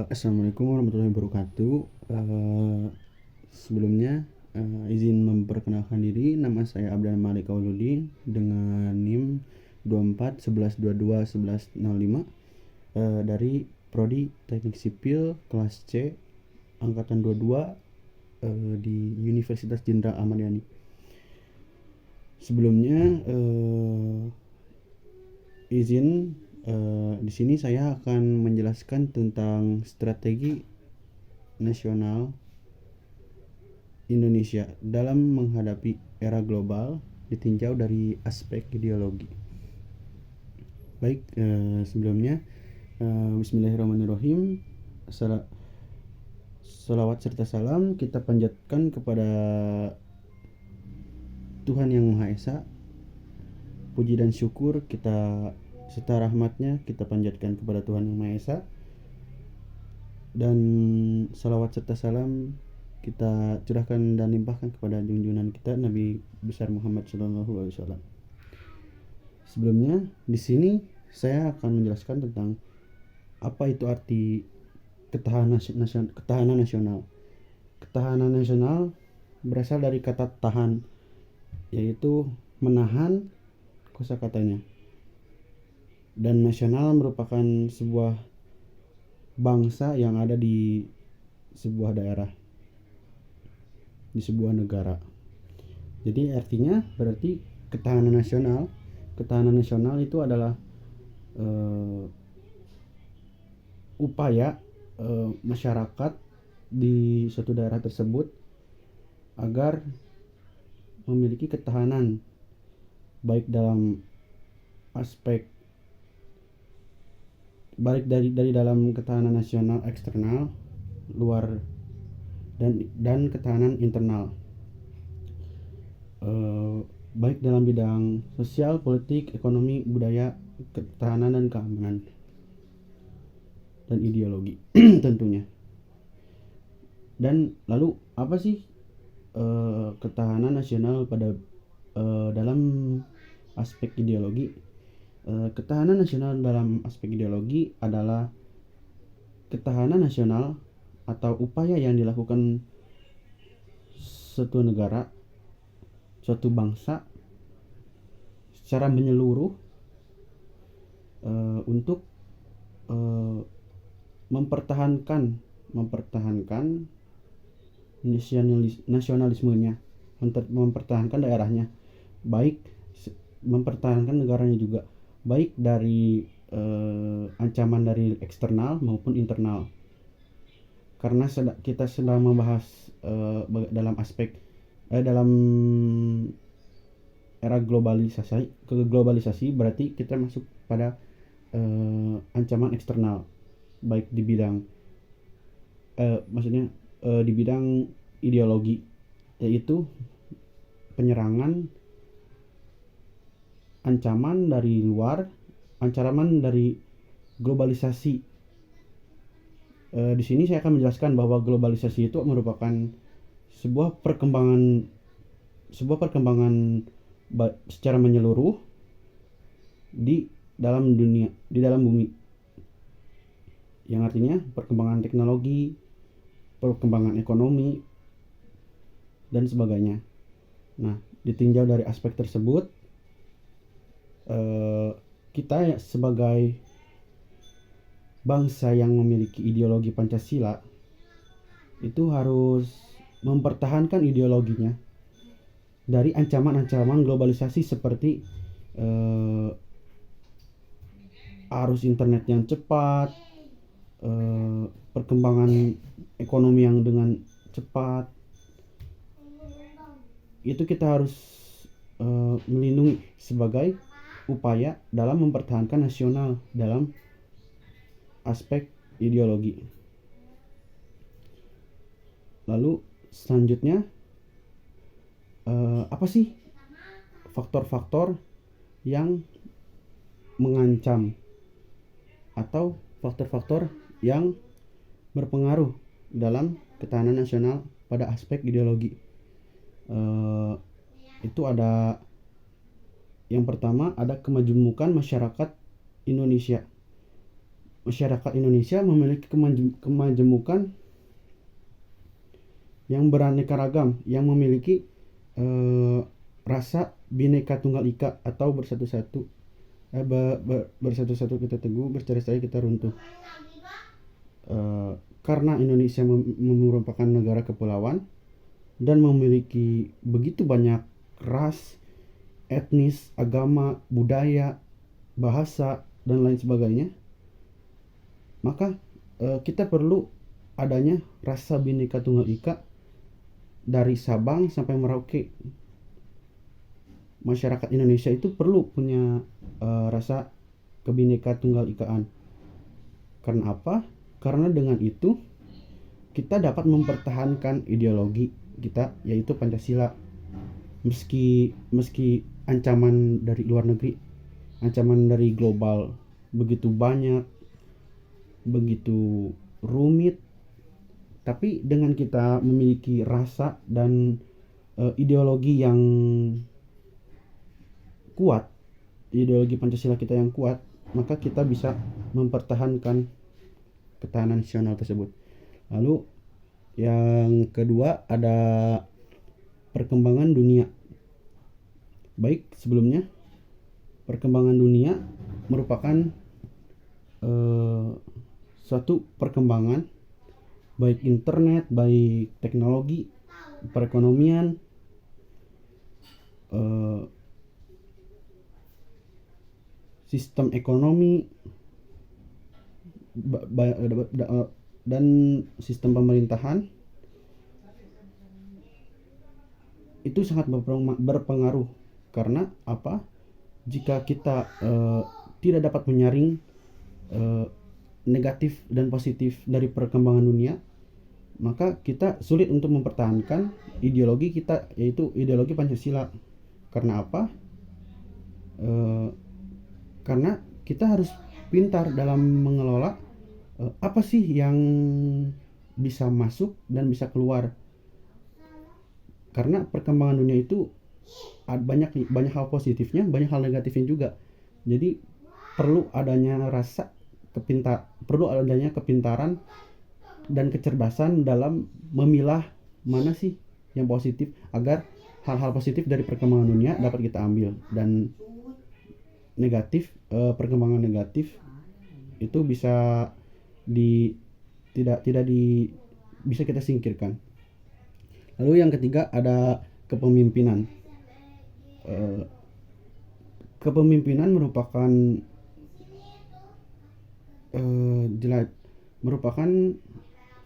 Assalamualaikum warahmatullahi wabarakatuh. Sebelumnya izin memperkenalkan diri, nama saya Abdul Malik Auludin dengan NIM 24 11 22 11 05 dari Prodi Teknik Sipil kelas C angkatan 22 di Universitas Jenderal Ahmad Yani. Sebelumnya izin di sini saya akan menjelaskan tentang strategi nasional Indonesia dalam menghadapi era global ditinjau dari aspek ideologi. Baik, sebelumnya Bismillahirrahmanirrahim. Salawat serta salam kita panjatkan kepada Tuhan Yang Maha Esa. Puji dan syukur kita serta rahmatnya kita panjatkan kepada Tuhan Yang Maha Esa, dan salawat serta salam kita curahkan dan limpahkan kepada junjungan kita Nabi besar Muhammad SAW. Sebelumnya di sini saya akan menjelaskan tentang apa itu arti ketahanan nasional. Ketahanan nasional berasal dari kata tahan, yaitu menahan kosakatanya. Dan nasional merupakan sebuah bangsa yang ada di sebuah daerah, di sebuah negara. Jadi artinya berarti ketahanan nasional. Ketahanan nasional itu adalah upaya masyarakat di suatu daerah tersebut agar memiliki ketahanan, baik dalam aspek dari dalam ketahanan nasional eksternal, luar, dan ketahanan internal, baik dalam bidang sosial, politik, ekonomi, budaya, ketahanan dan keamanan, dan ideologi tentunya. Dan lalu apa sih ketahanan nasional pada dalam aspek ideologi? Ketahanan nasional dalam aspek ideologi adalah ketahanan nasional atau upaya yang dilakukan suatu negara, suatu bangsa secara menyeluruh untuk mempertahankan nasionalismenya, mempertahankan daerahnya, baik mempertahankan negaranya juga, baik dari ancaman dari eksternal maupun internal. Karena kita sedang membahas dalam aspek dalam era globalisasi berarti kita masuk pada ancaman eksternal, baik di bidang di bidang ideologi, yaitu penyerangan, ancaman dari luar, ancaman dari globalisasi. Di sini saya akan menjelaskan bahwa globalisasi itu merupakan sebuah perkembangan secara menyeluruh di dalam dunia, di dalam bumi, yang artinya perkembangan teknologi, perkembangan ekonomi, dan sebagainya. Nah, ditinjau dari aspek tersebut, kita sebagai bangsa yang memiliki ideologi Pancasila itu harus mempertahankan ideologinya dari ancaman-ancaman globalisasi seperti arus internet yang cepat, perkembangan ekonomi yang dengan cepat. Itu kita harus melindungi sebagai upaya dalam mempertahankan nasional dalam aspek ideologi. Lalu selanjutnya, apa sih faktor-faktor yang mengancam atau faktor-faktor yang berpengaruh dalam ketahanan nasional pada aspek ideologi? Itu ada, yang pertama ada kemajemukan masyarakat Indonesia. masyarakat Indonesia memiliki kemajemukan yang beraneka ragam, yang memiliki rasa Bhinneka Tunggal Ika atau bersatu-satu kita teguh, bercerai-cerai kita runtuh. Karena Indonesia merupakan negara kepulauan dan memiliki begitu banyak ras, etnis, agama, budaya, bahasa, dan lain sebagainya, maka kita perlu adanya rasa Bhinneka Tunggal Ika dari Sabang sampai Merauke. Masyarakat Indonesia itu perlu punya rasa Kebhinneka Tunggal Ikaan. Karena apa? Karena dengan itu kita dapat mempertahankan ideologi kita, yaitu Pancasila. Meski ancaman dari luar negeri, ancaman dari global begitu banyak, begitu rumit, tapi dengan kita memiliki rasa dan ideologi yang kuat, ideologi Pancasila kita yang kuat, maka kita bisa mempertahankan ketahanan nasional tersebut. Lalu yang kedua ada perkembangan dunia. Baik, sebelumnya perkembangan dunia merupakan suatu perkembangan baik internet, baik teknologi, perekonomian, sistem ekonomi, dan sistem pemerintahan itu sangat berpengaruh. Karena apa? Jika kita tidak dapat menyaring negatif dan positif dari perkembangan dunia, maka kita sulit untuk mempertahankan ideologi kita, yaitu ideologi Pancasila. Karena apa? Karena kita harus pintar dalam mengelola apa sih yang bisa masuk dan bisa keluar. Karena perkembangan dunia itu banyak hal positifnya, banyak hal negatifnya juga. Jadi perlu adanya kepintaran dan kecerdasan dalam memilah mana sih yang positif, agar hal-hal positif dari perkembangan dunia dapat kita ambil, dan perkembangan negatif itu bisa bisa kita singkirkan. Lalu yang ketiga ada kepemimpinan. Kepemimpinan merupakan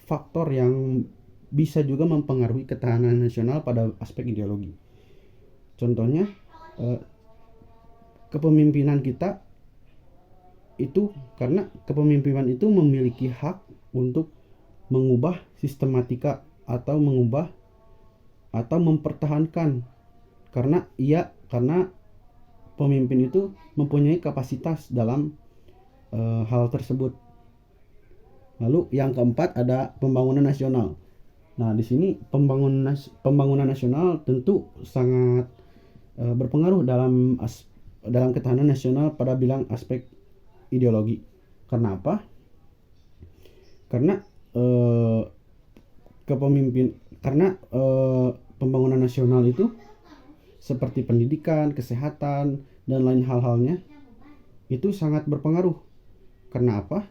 faktor yang bisa juga mempengaruhi ketahanan nasional pada aspek ideologi. Contohnya, kepemimpinan kita itu, karena kepemimpinan itu memiliki hak untuk mengubah sistematika atau mempertahankan, karena pemimpin itu mempunyai kapasitas dalam hal tersebut. Lalu yang keempat ada pembangunan nasional. Nah, di sini pembangunan nasional tentu sangat berpengaruh dalam ketahanan nasional pada bidang aspek ideologi. Karena apa? Karena pembangunan nasional itu seperti pendidikan, kesehatan, dan lain hal-halnya itu sangat berpengaruh. Karena apa?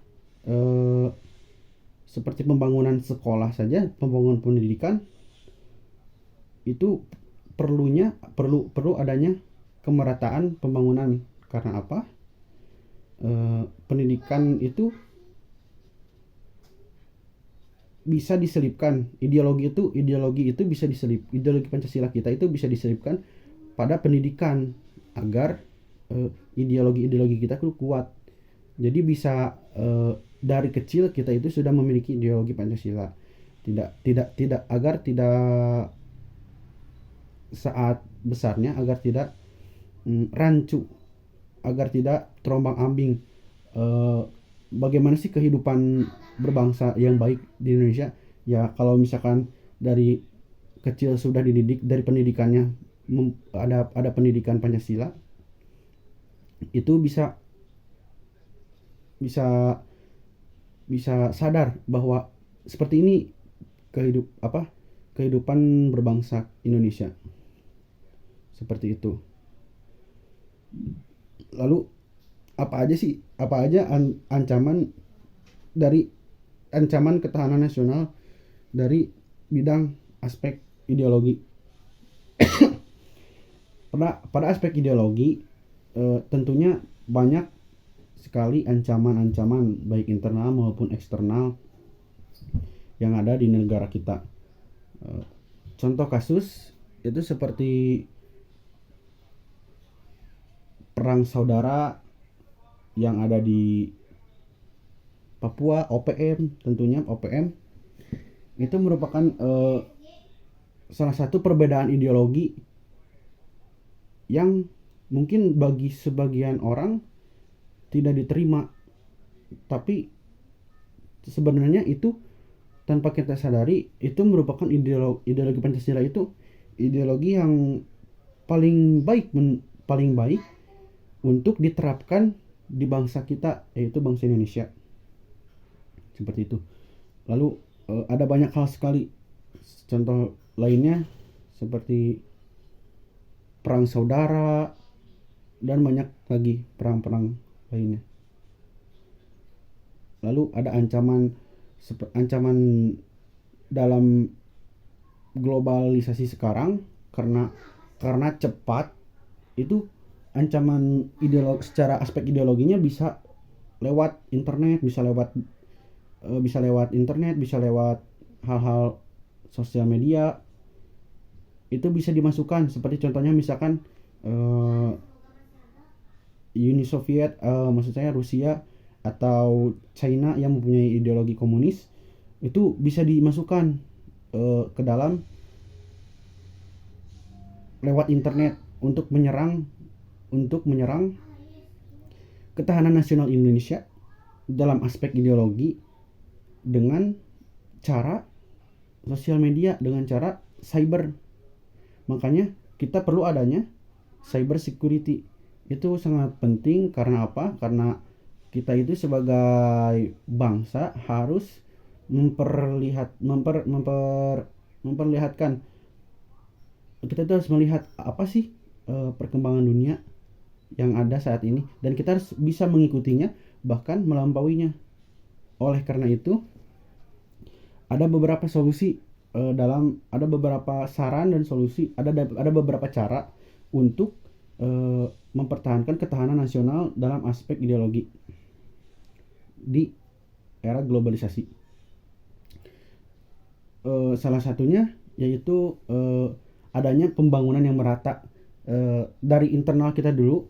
Seperti pembangunan sekolah saja, pembangunan pendidikan itu perlu adanya kemerataan pembangunan. Karena apa? Pendidikan itu bisa diselipkan, ideologi itu bisa ideologi Pancasila kita itu bisa diselipkan pada pendidikan, agar ideologi kita kuat. Jadi bisa dari kecil kita itu sudah memiliki ideologi Pancasila. Agar tidak saat besarnya, agar tidak rancu, agar tidak terombang-ambing. Bagaimana sih kehidupan berbangsa yang baik di Indonesia? Ya, kalau misalkan dari kecil sudah dididik, dari pendidikannya ada pendidikan Pancasila, itu bisa bisa sadar bahwa seperti ini kehidupan berbangsa Indonesia, seperti itu. Lalu apa aja dari ancaman ketahanan nasional dari bidang aspek ideologi. Pada aspek ideologi, tentunya banyak sekali ancaman-ancaman baik internal maupun eksternal yang ada di negara kita. Contoh kasus itu seperti perang saudara yang ada di Papua, tentunya OPM itu merupakan salah satu perbedaan ideologi yang mungkin bagi sebagian orang tidak diterima, tapi sebenarnya itu tanpa kita sadari itu merupakan ideologi Pancasila itu ideologi yang paling baik untuk diterapkan di bangsa kita, yaitu bangsa Indonesia, seperti itu. Lalu ada banyak hal sekali contoh lainnya seperti perang saudara dan banyak lagi perang-perang lainnya. Lalu ada ancaman dalam globalisasi sekarang karena cepat, itu ancaman secara aspek ideologinya bisa lewat internet, bisa lewat hal-hal sosial media. Itu bisa dimasukkan, seperti contohnya misalkan Uni Soviet, maksud saya Rusia atau China yang mempunyai ideologi komunis, itu bisa dimasukkan ke dalam lewat internet untuk menyerang ketahanan nasional Indonesia dalam aspek ideologi dengan cara sosial media, dengan cara cyber. Makanya kita perlu adanya cyber security. Itu sangat penting. Karena apa? Karena kita itu sebagai bangsa harus memperlihatkan, kita itu harus melihat apa sih perkembangan dunia yang ada saat ini, dan kita harus bisa mengikutinya, bahkan melampauinya. Oleh karena itu ada beberapa solusi, ada beberapa saran dan solusi, ada beberapa cara untuk mempertahankan ketahanan nasional dalam aspek ideologi di era globalisasi. Salah satunya yaitu adanya pembangunan yang merata dari internal kita dulu.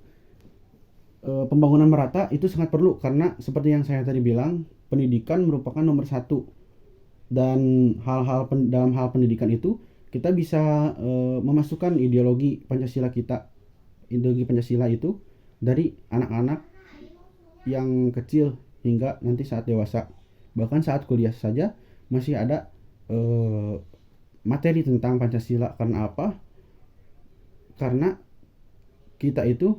Pembangunan merata itu sangat perlu, karena seperti yang saya tadi bilang, pendidikan merupakan nomor satu, dan dalam hal pendidikan itu kita bisa memasukkan ideologi Pancasila itu dari anak-anak yang kecil hingga nanti saat dewasa. Bahkan saat kuliah saja masih ada materi tentang Pancasila. Karena apa? Karena kita itu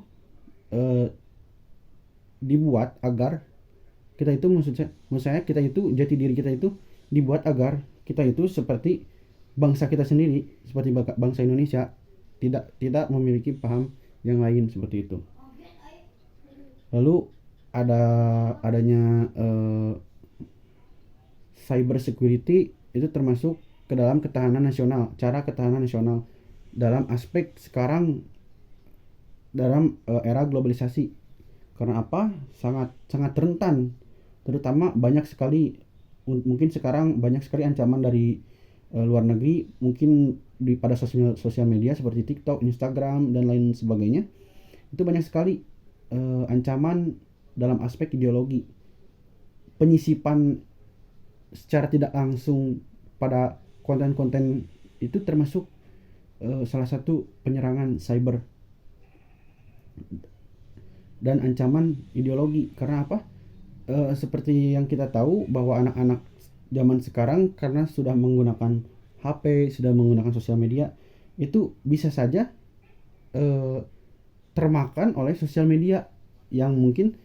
dibuat agar kita itu, maksud saya kita itu, jati diri kita itu dibuat agar kita itu seperti bangsa kita sendiri, seperti bangsa Indonesia, tidak memiliki paham yang lain, seperti itu. Lalu adanya cyber security itu termasuk ke dalam ketahanan nasional, cara ketahanan nasional dalam aspek sekarang dalam era globalisasi. Karena apa? Sangat rentan, terutama mungkin sekarang banyak sekali ancaman dari luar negeri, mungkin pada sosial media seperti TikTok, Instagram dan lain sebagainya. Itu banyak sekali ancaman dalam aspek ideologi, penyisipan secara tidak langsung pada konten-konten itu termasuk salah satu penyerangan cyber dan ancaman ideologi. Karena apa? Seperti yang kita tahu bahwa anak-anak zaman sekarang karena sudah menggunakan HP, sudah menggunakan sosial media, itu bisa saja termakan oleh sosial media yang mungkin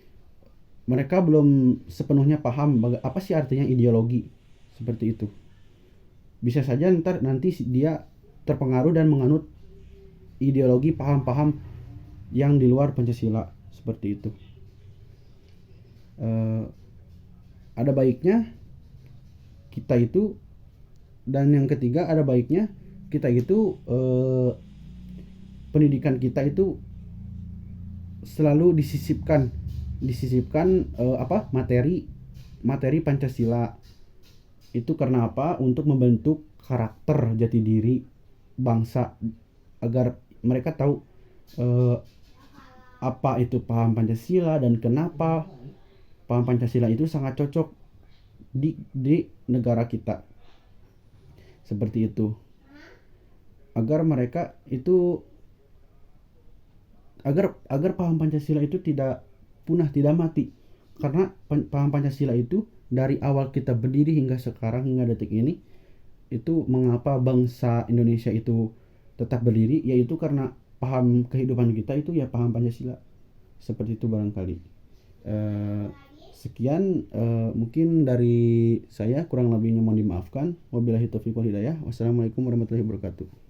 mereka belum sepenuhnya paham apa sih artinya ideologi seperti itu. Bisa saja nanti dia terpengaruh dan menganut ideologi paham-paham yang di luar Pancasila seperti itu. Ada baiknya kita itu, dan yang ketiga ada baiknya kita itu pendidikan kita itu selalu disisipkan materi Pancasila itu. Karena apa? Untuk membentuk karakter jati diri bangsa, agar mereka tahu apa itu paham Pancasila dan kenapa paham Pancasila itu sangat cocok di negara kita, seperti itu. Agar mereka itu agar paham Pancasila itu tidak punah, tidak mati. Karena paham Pancasila itu dari awal kita berdiri hingga sekarang, hingga detik ini, itu mengapa bangsa Indonesia itu tetap berdiri, yaitu karena paham kehidupan kita itu ya paham Pancasila. Seperti itu barangkali. Sekian mungkin dari saya, kurang lebihnya mohon dimaafkan. Wabillahi taufiq wal hidayah. Wassalamualaikum warahmatullahi wabarakatuh.